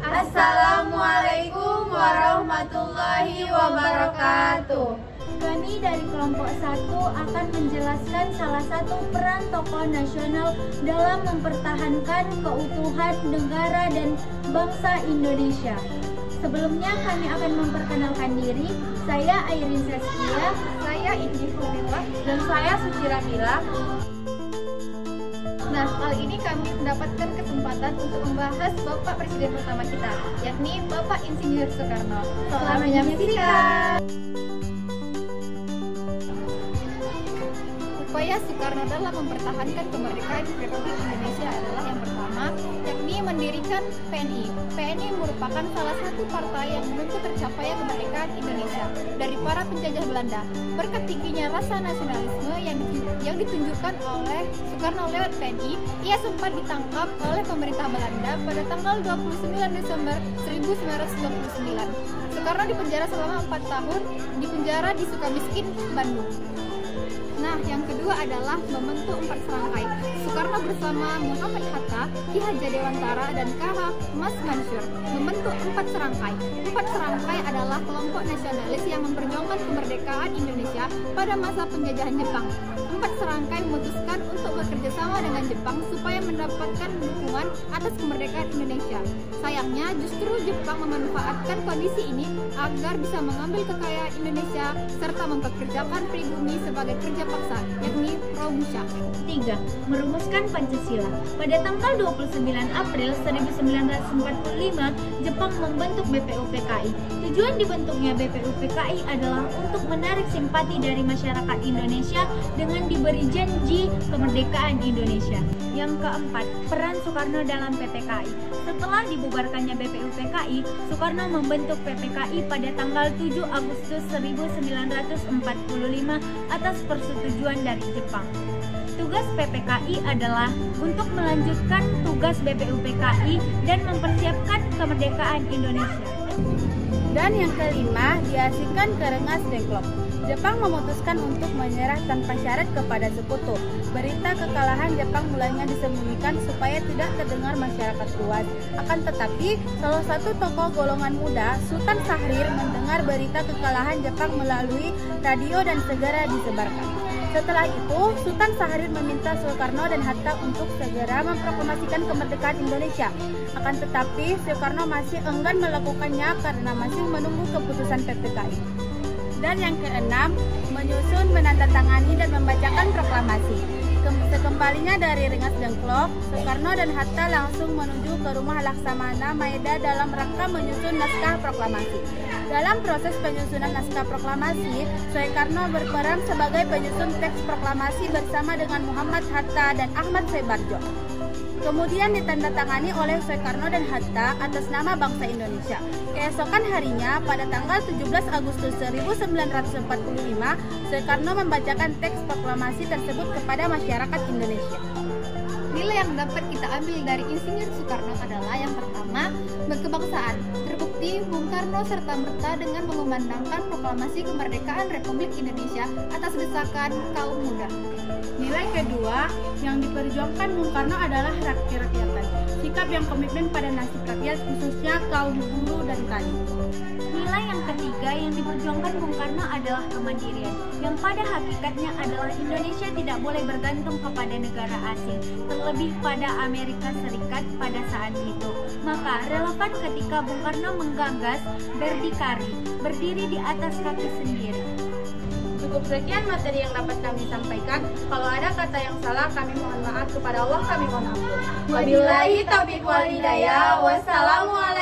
Assalamualaikum warahmatullahi wabarakatuh. Kami dari kelompok 1 akan menjelaskan salah satu peran tokoh nasional dalam mempertahankan keutuhan negara dan bangsa Indonesia. Sebelumnya kami akan memperkenalkan diri. Saya Airin Saskia, Saya Indi Furila, dan saya Suci Ramila. Nah, kali ini kami mendapatkan kesempatan untuk membahas Bapak Presiden pertama kita, yakni Bapak Insinyur Soekarno. Selamat menyaksikan. Upaya Soekarno dalam mempertahankan kemerdekaan Republik Indonesia adalah yang pertama, yakni mendirikan PNI. PNI merupakan salah satu partai yang menuntut tercapainya kemerdekaan Indonesia dari para penjajah Belanda. Berkat tingginya rasa nasionalisme yang ditunjukkan oleh Soekarno lewat PNI, ia sempat ditangkap oleh pemerintah Belanda pada tanggal 29 Desember 1929. Soekarno dipenjara selama 4 tahun, dipenjara di Sukamiskin, Bandung. Nah, yang kedua adalah membentuk 4 serangkai. Soekarno bersama Muhammad Hatta, Ki Hajar Dewantara, dan K.H. Mas Mansur membentuk 4 serangkai. 4 serangkai adalah kelompok nasionalis yang memperjuangkan kemerdekaan Indonesia pada masa penjajahan Jepang. 4 serangkai memutuskan untuk bekerja sama dengan Jepang supaya mendapatkan dukungan atas kemerdekaan Indonesia. Sayangnya, justru Jepang memanfaatkan kondisi ini agar bisa mengambil kekayaan Indonesia serta mempekerjakan pribumi sebagai kerja paksa, yakni Romusha. 3. Merumuskan Pancasila. Pada tanggal 29 April 1945, Jepang membentuk BPUPKI. Tujuan dibentuknya BPUPKI adalah untuk menarik simpati dari masyarakat Indonesia dengan diberi janji kemerdekaan Indonesia. Yang keempat, peran Soekarno dalam PPKI. Setelah dibubarkannya BPUPKI, Soekarno membentuk PPKI pada tanggal 7 Agustus 1945 atas persetujuan dari Jepang. Tugas PPKI adalah untuk melanjutkan tugas BPUPKI dan mempersiapkan kemerdekaan Indonesia. Dan yang kelima, diasingkan ke Rengas Dengklok. Jepang memutuskan untuk menyerah tanpa syarat kepada sekutu. Berita kekalahan Jepang mulanya disembunyikan supaya tidak terdengar masyarakat luas. Akan tetapi, salah satu tokoh golongan muda, Sultan Syahrir, mendengar berita kekalahan Jepang melalui radio dan segera disebarkan. Setelah itu, Sultan Syahrir meminta Soekarno dan Hatta untuk segera memproklamasikan kemerdekaan Indonesia. Akan tetapi, Soekarno masih enggan melakukannya karena masih menunggu keputusan PPKI. Dan yang keenam, menyusun, menandatangani, dan membacakan proklamasi. Sekembalinya dari Rengas Dengklok, Soekarno dan Hatta langsung menuju ke rumah Laksamana Maeda dalam rangka menyusun naskah proklamasi. Dalam proses penyusunan naskah proklamasi, Soekarno berperan sebagai penyusun teks proklamasi bersama dengan Muhammad Hatta dan Ahmad Soebarjo. Kemudian ditandatangani oleh Soekarno dan Hatta atas nama bangsa Indonesia. Keesokan harinya, pada tanggal 17 Agustus 1945, Soekarno membacakan teks proklamasi tersebut kepada masyarakat Indonesia. Nilai yang dapat kita ambil dari Insinyur Soekarno adalah yang pertama, kebangsaan. Terbukti Bung Karno serta-merta dengan mengumandangkan proklamasi kemerdekaan Republik Indonesia atas desakan kaum muda. Nilai kedua yang diperjuangkan Bung Karno adalah kerakyatan. Sikap yang komitmen pada nasib rakyat, khususnya kaum buruh dan tani. Nilai yang ketiga yang diperjuangkan Bung Karno adalah kemandirian, yang pada hakikatnya adalah Indonesia tidak boleh bergantung kepada negara asing, terlebih pada Amerika Serikat pada saat itu. Maka relevan ketika Bung Karno menggagas berdikari, berdiri di atas kaki sendiri. Cukup sekian materi yang dapat kami sampaikan. Kalau ada kata yang salah, kami mohon maaf. Kepada Allah kami mohon ampun. Wabillahi taufiq wal hidayah. Wassalamualaikum